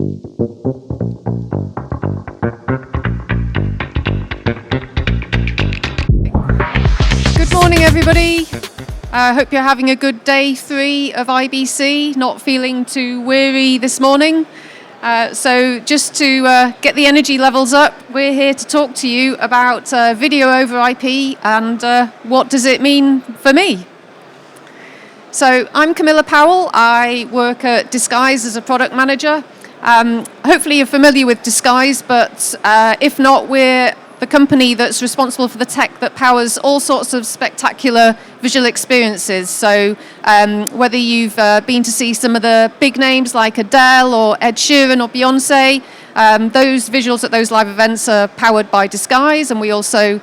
Good morning, everybody. I hope you're having a good day 3 of IBC, not feeling too weary this morning. So just to get the energy levels up, we're here to talk to you about video over IP and what does it mean for me. So I'm Camilla Powell. I work at Disguise as a product manager. Hopefully you're familiar with Disguise, but if not, we're the company that's responsible for the tech that powers all sorts of spectacular visual experiences. So whether you've been to see some of the big names like Adele or Ed Sheeran or Beyonce, those visuals at those live events are powered by Disguise, and we also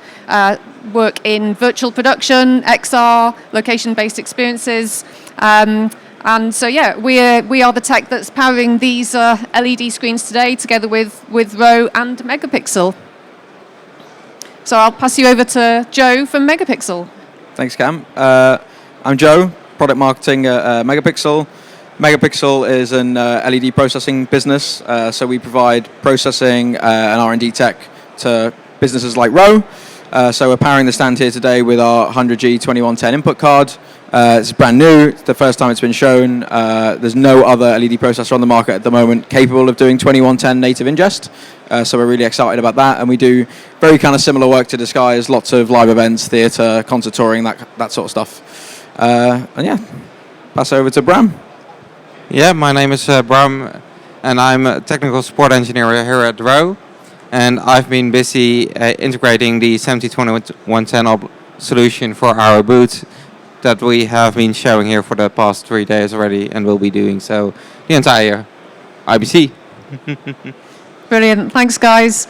work in virtual production, XR, location-based experiences. And so, yeah, we are the tech that's powering these LED screens today, together with ROE and Megapixel. So I'll pass you over to Joe from Megapixel. Thanks, Cam. I'm Joe, product marketing at Megapixel. Megapixel is an LED processing business, so we provide processing and R&D tech to businesses like ROE. So we're powering the stand here today with our 100G2110 input card. It's brand new. It's the first time it's been shown. There's no other LED processor on the market at the moment capable of doing 2110 native ingest. So we're really excited about that. And we do very kind of similar work to Disguise, lots of live events, theatre, concert touring, that sort of stuff. And yeah, pass over to Bram. Yeah, my name is Bram, and I'm a technical support engineer here at ROE. And I've been busy integrating the SMPTE2110 solution for our booth that we have been showing here for the past 3 days already, and will be doing so the entire IBC. Brilliant, thanks guys.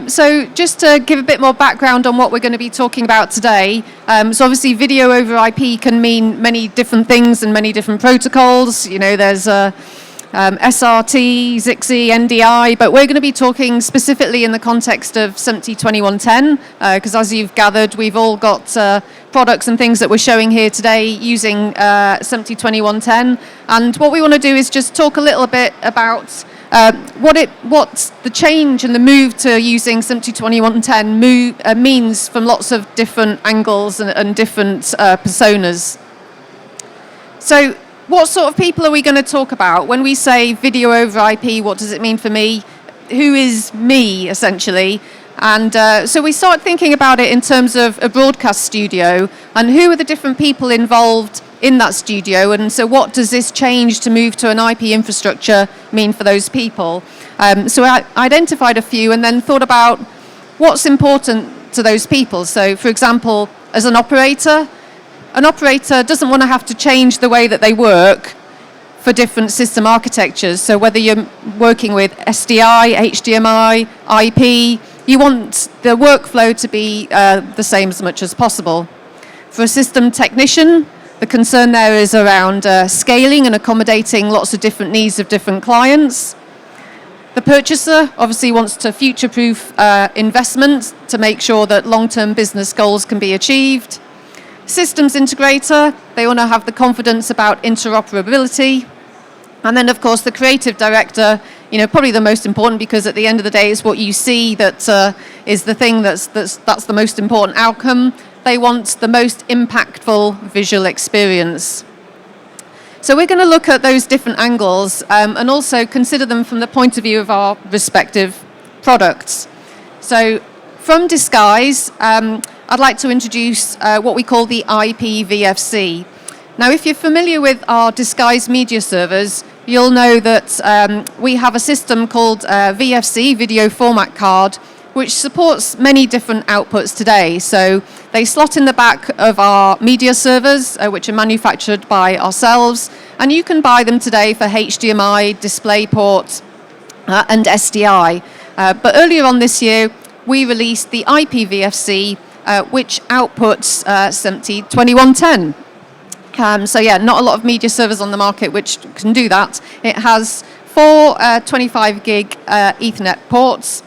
So just to give a bit more background on what we're going to be talking about today, so obviously video over IP can mean many different things and many different protocols. You know, there's SRT, ZXI, NDI, but we're going to be talking specifically in the context of SMPTE2110, because as you've gathered, we've all got products and things that we're showing here today using SMPTE2110. And what we want to do is just talk a little bit about what the change and the move to using SMPTE2110 means from lots of different angles and different personas. So what sort of people are we going to talk about? When we say video over IP, what does it mean for me? Who is me, essentially? And so we start thinking about it in terms of a broadcast studio, and who are the different people involved in that studio, and so what does this change to move to an IP infrastructure mean for those people? So I identified a few and then thought about what's important to those people. So, for example, as an operator doesn't want to have to change the way that they work for different system architectures. So whether you're working with SDI, HDMI, IP, you want the workflow to be the same as much as possible. For a system technician, the concern there is around scaling and accommodating lots of different needs of different clients. The purchaser obviously wants to future-proof investment to make sure that long-term business goals can be achieved. Systems integrator, they want to have the confidence about interoperability. And then, of course, the creative director, you know, probably the most important, because at the end of the day, it's what you see that is the thing that's the most important outcome. They want the most impactful visual experience. So we're going to look at those different angles and also consider them from the point of view of our respective products. So from Disguise, I'd like to introduce what we call the IP VFC. Now, if you're familiar with our Disguise media servers, you'll know that we have a system called VFC, Video Format Card, which supports many different outputs today. So they slot in the back of our media servers, which are manufactured by ourselves, and you can buy them today for HDMI, DisplayPort, and SDI. But earlier on this year, we released the IP VFC, which outputs SMPTE2110. So yeah, not a lot of media servers on the market which can do that. It has 4 25 gig Ethernet ports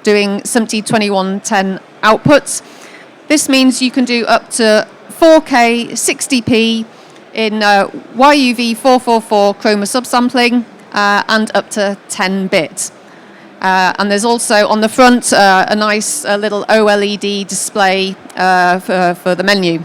doing SMPTE2110 outputs. This means you can do up to 4K 60p in YUV 444 chroma subsampling, and up to 10-bit. And there's also on the front a nice little OLED display for the menu.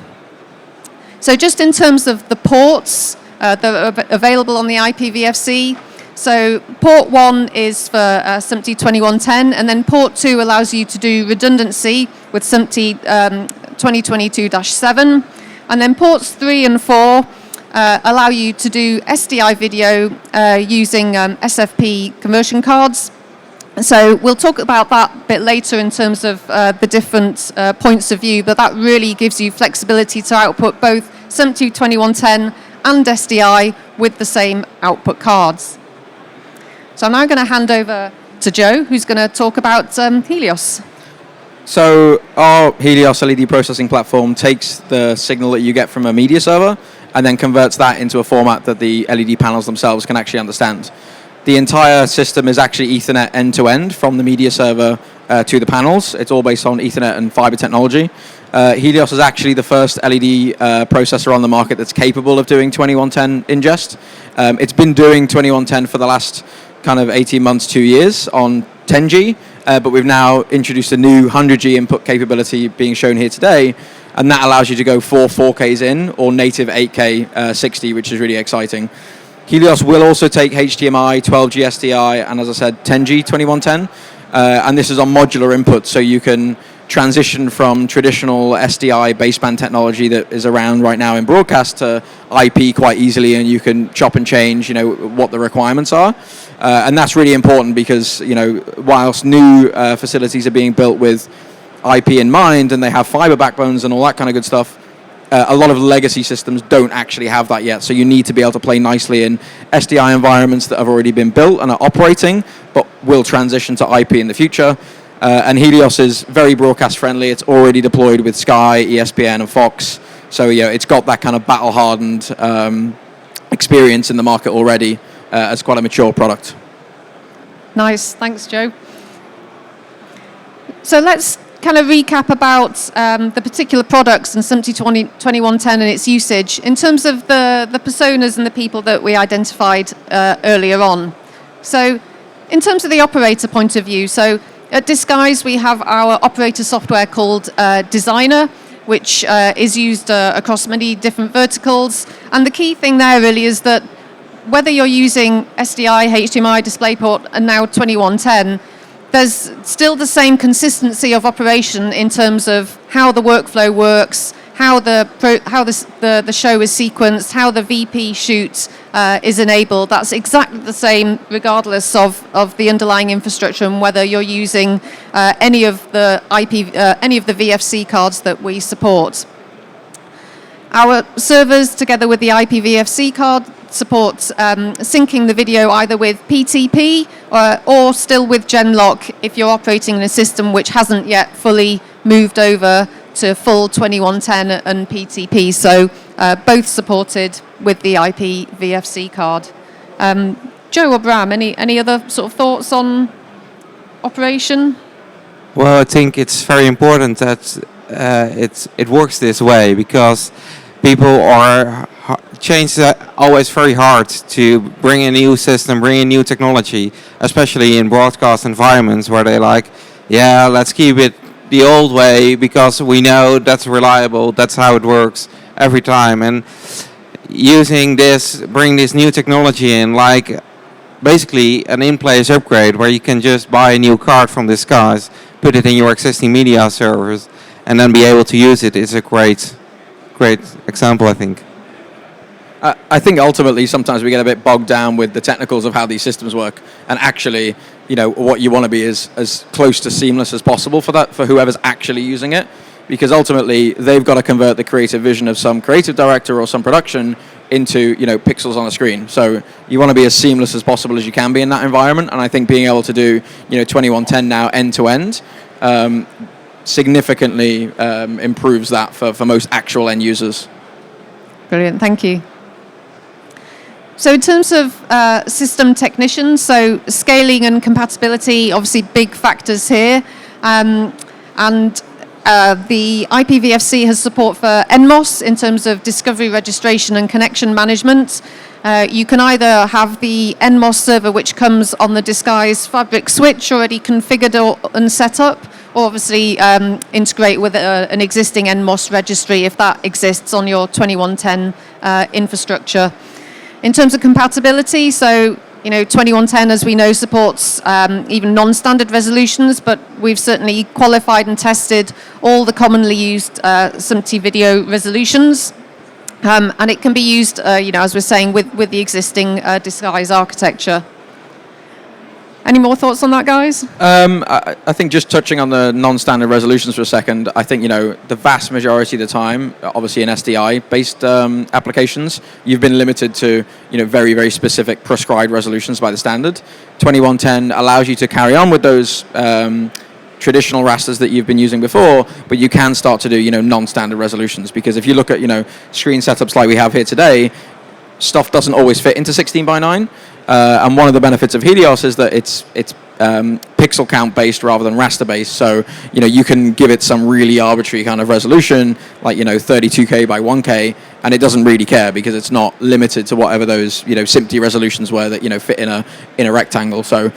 So just in terms of the ports that are available on the IPVFC, so port 1 is for SMPTE2110, and then port 2 allows you to do redundancy with SMPTE2022-7, and then ports 3 and 4 allow you to do SDI video using SFP conversion cards. So we'll talk about that a bit later in terms of the different points of view, but that really gives you flexibility to output both SMPTE2110 and SDI with the same output cards. So I'm now going to hand over to Joe, who's going to talk about Helios. So our Helios LED processing platform takes the signal that you get from a media server and then converts that into a format that the LED panels themselves can actually understand. The entire system is actually Ethernet end-to-end from the media server to the panels. It's all based on Ethernet and fiber technology. Helios is actually the first LED processor on the market that's capable of doing 2110 ingest. It's been doing 2110 for the last kind of 18 months, 2 years on 10G, but we've now introduced a new 100G input capability being shown here today, and that allows you to go 4Ks in or native 8K 60, which is really exciting. Helios will also take HDMI, 12G SDI, and as I said, 10G 2110, and this is on modular input, so you can transition from traditional SDI baseband technology that is around right now in broadcast to IP quite easily, and you can chop and change, what the requirements are. And that's really important because, whilst new facilities are being built with IP in mind and they have fiber backbones and all that kind of good stuff, a lot of legacy systems don't actually have that yet. So you need to be able to play nicely in SDI environments that have already been built and are operating, but will transition to IP in the future. And Helios is very broadcast friendly. It's already deployed with Sky, ESPN, and Fox. So it's got that kind of battle hardened experience in the market already as quite a mature product. Nice, thanks, Joe. So let's kind of recap about the particular products and SMPTE2110 and its usage in terms of the personas and the people that we identified earlier on. So in terms of the operator point of view, so at Disguise we have our operator software called Designer, which is used across many different verticals, and the key thing there really is that whether you're using SDI, HDMI, DisplayPort, and now 2110, there's still the same consistency of operation in terms of how the workflow works, how the show is sequenced, how the VP shoot is enabled. That's exactly the same regardless of the underlying infrastructure and whether you're using any of the VFC cards that we support. Our servers, together with the IPVFC card, support syncing the video either with PTP or still with Genlock if you're operating in a system which hasn't yet fully moved over to full 2110 and PTP. So both supported with the IPVFC card. Joe or Bram, any other sort of thoughts on operation? Well, I think it's very important that it works this way because people are change is always very hard to bring a new system, bring a new technology, especially in broadcast environments where they let's keep it the old way because we know that's reliable, that's how it works every time. And bring this new technology in, like basically an in-place upgrade where you can just buy a new card from Disguise, put it in your existing media servers, and then be able to use it is a great example, I think. I think ultimately sometimes we get a bit bogged down with the technicals of how these systems work, and actually, what you want to be is as close to seamless as possible for whoever's actually using it, because ultimately they've got to convert the creative vision of some creative director or some production into pixels on a screen. So you want to be as seamless as possible as you can be in that environment, and I think being able to do 2110 now end to end significantly improves that for most actual end users. Brilliant, thank you. So in terms of system technicians, so scaling and compatibility, obviously big factors here. And the IPVFC has support for NMOS in terms of discovery, registration and connection management. You can either have the NMOS server, which comes on the Disguise Fabric switch already configured and set up, or obviously integrate with an existing NMOS registry if that exists on your 2110 infrastructure. In terms of compatibility, so 2110, as we know, supports even non-standard resolutions, but we've certainly qualified and tested all the commonly used SMPTE video resolutions. And it can be used, as we're saying, with the existing Disguise architecture. Any more thoughts on that, guys? I think just touching on the non-standard resolutions for a second, I think, the vast majority of the time, obviously in SDI-based applications, you've been limited to, very, very specific prescribed resolutions by the standard. 2110 allows you to carry on with those traditional rasters that you've been using before, but you can start to do, non-standard resolutions, because if you look at, screen setups like we have here today, stuff doesn't always fit into 16 by 9. And one of the benefits of Helios is that it's pixel count based rather than raster based. So, you can give it some really arbitrary kind of resolution, like, 32K by 1K, and it doesn't really care because it's not limited to whatever those, SMPTE resolutions were that, fit in a rectangle. So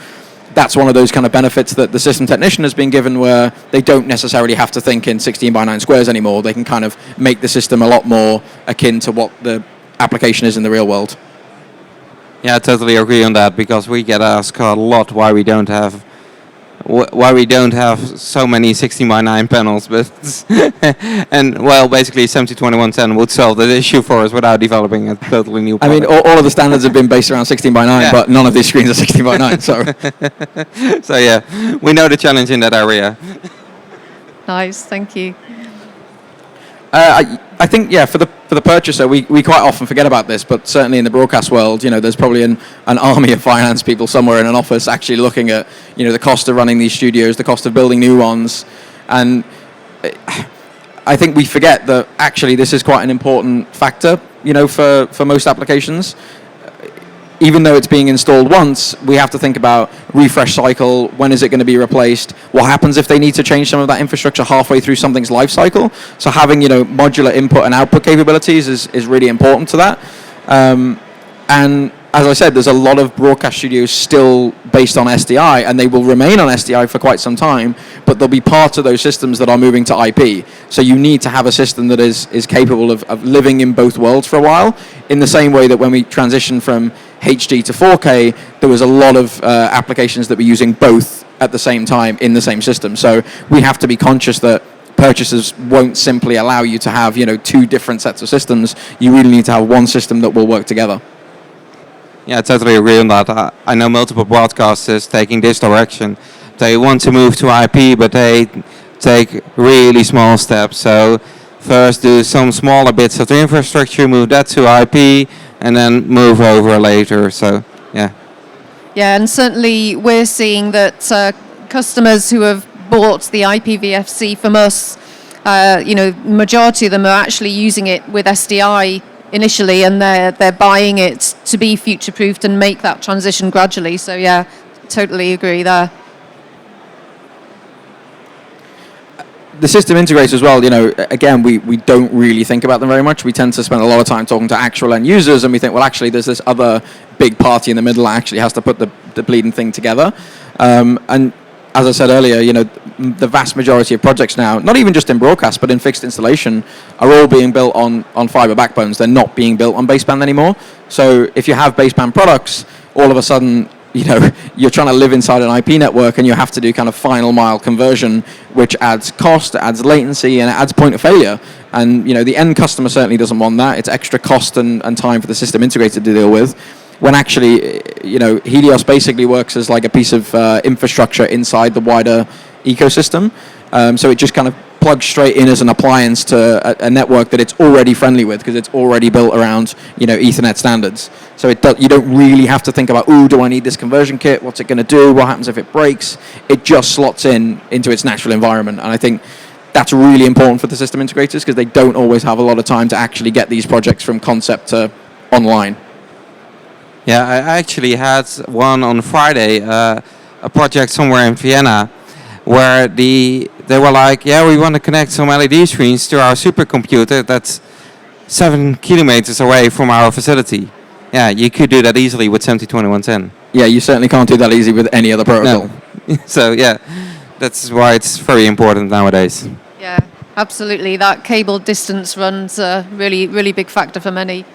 that's one of those kind of benefits that the system technician has been given, where they don't necessarily have to think in 16 by 9 squares anymore. They can kind of make the system a lot more akin to what the application is in the real world. Yeah, I totally agree on that, because we get asked a lot why we don't have so many 16 by 9 panels, but and well, basically SMPTE2110 would solve that issue for us without developing a totally new product. I mean, all of the standards have been based around 16 by 9, but none of these screens are 16 by 9. So, so yeah, we know the challenge in that area. Nice, thank you. I think, for the purchaser, we quite often forget about this, but certainly in the broadcast world, there's probably an army of finance people somewhere in an office actually looking at, the cost of running these studios, the cost of building new ones, and I think we forget that actually this is quite an important factor, for most applications. Even though it's being installed once, we have to think about refresh cycle, when is it going to be replaced, what happens if they need to change some of that infrastructure halfway through something's life cycle. So having, modular input and output capabilities is really important to that. And as I said, there's a lot of broadcast studios still based on SDI, and they will remain on SDI for quite some time, but there'll be parts of those systems that are moving to IP. So you need to have a system that is capable of living in both worlds for a while, in the same way that when we transitioned from HD to 4K, there was a lot of applications that were using both at the same time in the same system. So we have to be conscious that purchasers won't simply allow you to have, two different sets of systems. You really need to have one system that will work together. Yeah, I totally agree on that. I know multiple broadcasters taking this direction. They want to move to IP, but they take really small steps. So first do some smaller bits of the infrastructure, move that to IP, and then move over later. So, yeah. Yeah, and certainly we're seeing that customers who have bought the IPVFC from us, majority of them are actually using it with SDI initially, and they're buying it to be future-proofed and make that transition gradually. So, yeah, totally agree there. The system integrators as well, again, we don't really think about them very much. We tend to spend a lot of time talking to actual end users, and we think, well, actually, there's this other big party in the middle that actually has to put the bleeding thing together. And as I said earlier, the vast majority of projects now, not even just in broadcast, but in fixed installation, are all being built on fiber backbones. They're not being built on baseband anymore. So if you have baseband products, all of a sudden, you're trying to live inside an IP network, and you have to do kind of final mile conversion, which adds cost, adds latency, and it adds point of failure. And, the end customer certainly doesn't want that. It's extra cost and time for the system integrator to deal with. When actually, Helios basically works as like a piece of infrastructure inside the wider ecosystem. So it just kind of plugs straight in as an appliance to a network that it's already friendly with, because it's already built around, Ethernet standards. So you don't really have to think about, do I need this conversion kit? What's it going to do? What happens if it breaks? It just slots into its natural environment. And I think that's really important for the system integrators, because they don't always have a lot of time to actually get these projects from concept to online. Yeah, I actually had one on Friday, a project somewhere in Vienna, where they were like, we want to connect some LED screens to our supercomputer that's 7 kilometers away from our facility. yeah, you could do that easily with SMPTE2110. Yeah, you certainly can't do that easy with any other protocol. No. So yeah, that's why it's very important nowadays. Yeah, absolutely. That cable distance runs a really, really big factor for many.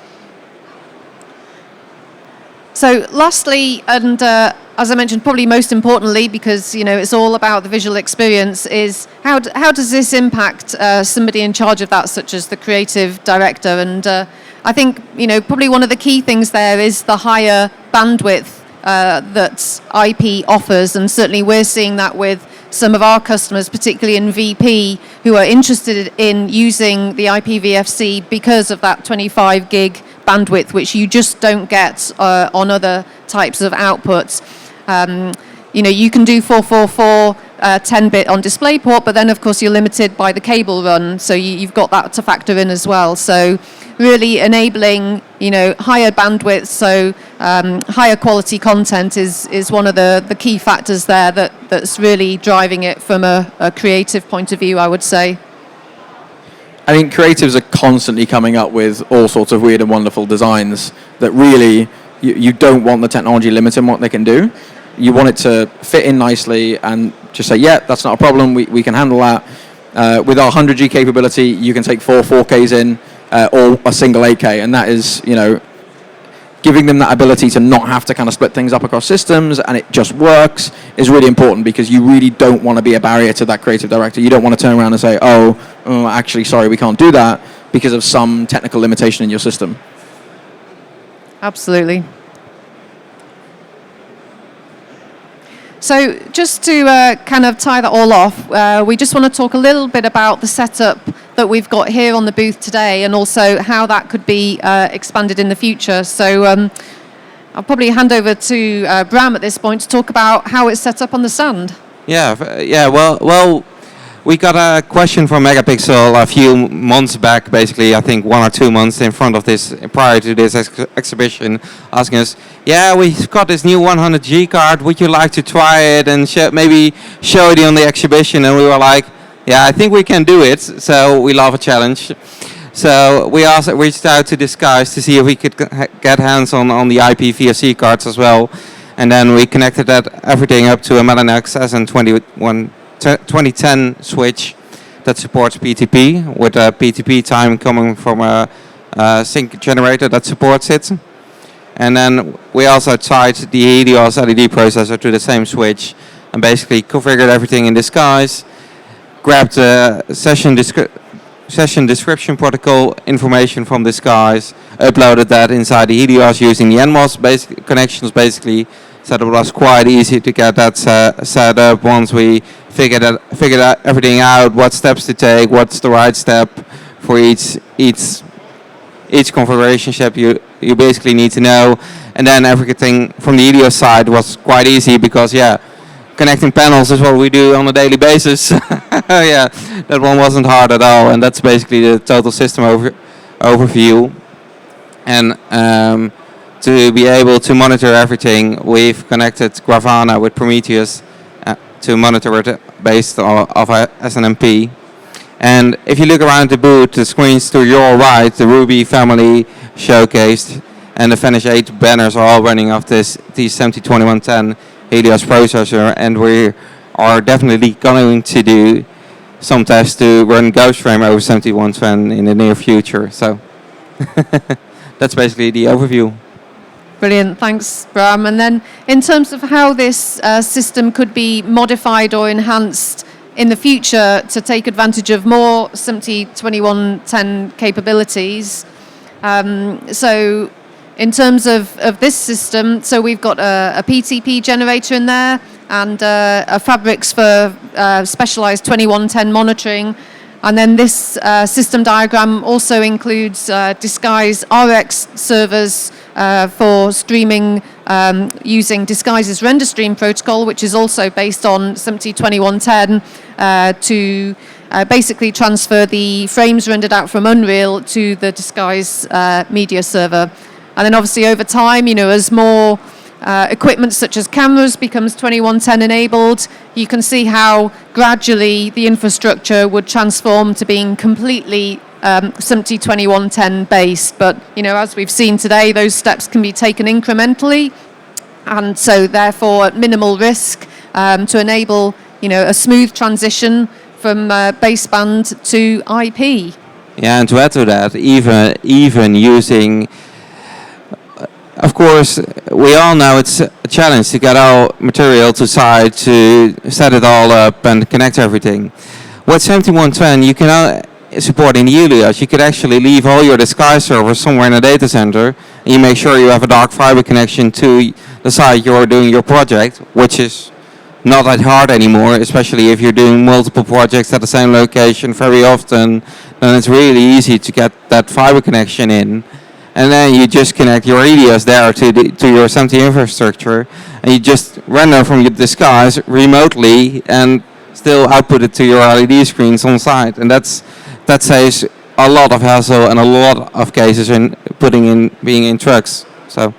So lastly, and as I mentioned, probably most importantly, because it's all about the visual experience, is how does this impact somebody in charge of that, such as the creative director? And I think probably one of the key things there is the higher bandwidth that IP offers, and certainly we're seeing that with some of our customers, particularly in VP, who are interested in using the IPVFC because of that 25 gig bandwidth, which you just don't get on other types of outputs. You can do 444 10-bit on DisplayPort, but then of course you're limited by the cable run, so you've got that to factor in as well. So really enabling higher bandwidth, so higher quality content is one of the key factors there that's really driving it from a creative point of view, I would say. I think creatives are constantly coming up with all sorts of weird and wonderful designs that really you don't want the technology limiting what they can do. You want it to fit in nicely and just say, yeah, that's not a problem, we can handle that. With our 100G capability, you can take 4Ks in or a single 8K, and that is, giving them that ability to not have to kind of split things up across systems and it just works is really important, because you really don't want to be a barrier to that creative director. You don't want to turn around and say, oh, actually, sorry, we can't do that because of some technical limitation in your system. Absolutely. So just to kind of tie that all off, we just want to talk a little bit about the setup that we've got here on the booth today, and also how that could be expanded in the future. So I'll probably hand over to Bram at this point to talk about how it's set up on the stand. Yeah. Well, we got a question from Megapixel a few months back, basically, I think 1 or 2 months in front of this, prior to this exhibition, asking us, yeah, we've got this new 100G card, would you like to try it and maybe show it on the exhibition? And we were like, yeah, I think we can do it, so we love a challenge. So we also reached out to Disguise to see if we could get hands on the IP VFC cards as well. And then we connected everything up to a Mellanox SN2010 switch that supports PTP, with a PTP time coming from a sync generator that supports it. And then we also tied the Helios LED processor to the same switch and basically configured everything in Disguise, grabbed the session description protocol information from Disguise, uploaded that inside the Helios using the NMOS connections basically. So it was quite easy to get that set up once we figured everything out, what steps to take, what's the right step for each configuration step you basically need to know. And then everything from the Helios side was quite easy, because connecting panels is what we do on a daily basis. Yeah, that one wasn't hard at all, and that's basically the total system overview. And to be able to monitor everything, we've connected Grafana with Prometheus to monitor it based off SNMP. And if you look around the booth, the screens to your right, the Ruby family showcased, and the Finish 8 banners are all running off the SMPTE2110 Helios processor, and we are definitely going to do some tests to run Ghost Frame over SMPTE2110 in the near future. So that's basically the overview. Brilliant, thanks, Bram. And then in terms of how this system could be modified or enhanced in the future to take advantage of more SMPTE2110 capabilities, so in terms of this system, so we've got a PTP generator in there, and a fabrics for specialized 2110 monitoring. And then this system diagram also includes Disguise RX servers for streaming using Disguise's render stream protocol, which is also based on SMPTE2110 to basically transfer the frames rendered out from Unreal to the Disguise media server. And then obviously over time, as more equipment such as cameras becomes 2110 enabled, you can see how gradually the infrastructure would transform to being completely SMPTE2110 based. But, as we've seen today, those steps can be taken incrementally, and so therefore at minimal risk to enable, a smooth transition from baseband to IP. Yeah, and to add to that, even using, of course, we all know it's a challenge to get our material to site, to set it all up and connect everything. With 7110, you can support in the Helios, you could actually leave all your Disguise servers somewhere in a data center, and you make sure you have a dark fiber connection to the site you're doing your project, which is not that hard anymore, especially if you're doing multiple projects at the same location very often. Then it's really easy to get that fiber connection in, and then you just connect your Helios there to your SMPTE infrastructure, and you just render from your Disguise remotely and still output it to your LED screens on site, and that saves a lot of hassle and a lot of cases in being in trucks. So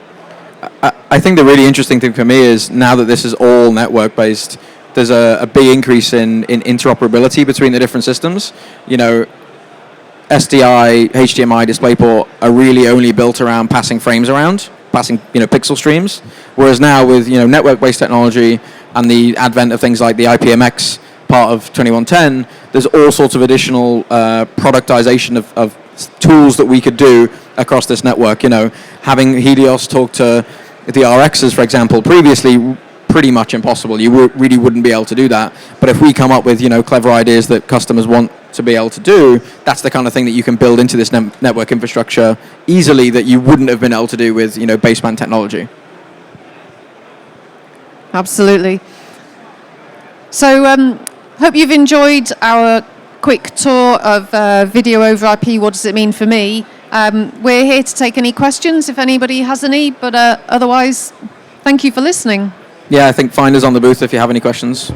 I think the really interesting thing for me is now that this is all network based, there's a big increase in interoperability between the different systems. SDI, HDMI, DisplayPort are really only built around passing frames around, passing pixel streams. Whereas now with network-based technology and the advent of things like the IPMX part of 2110, there's all sorts of additional productization of tools that we could do across this network. Having Helios talk to the RXs, for example, previously pretty much impossible. You really wouldn't be able to do that. But if we come up with clever ideas that customers want to be able to do, that's the kind of thing that you can build into this network infrastructure easily that you wouldn't have been able to do with baseband technology. Absolutely. So hope you've enjoyed our quick tour of video over IP. What does it mean for me? We're here to take any questions if anybody has any, but otherwise, thank you for listening. Yeah, I think find us on the booth if you have any questions.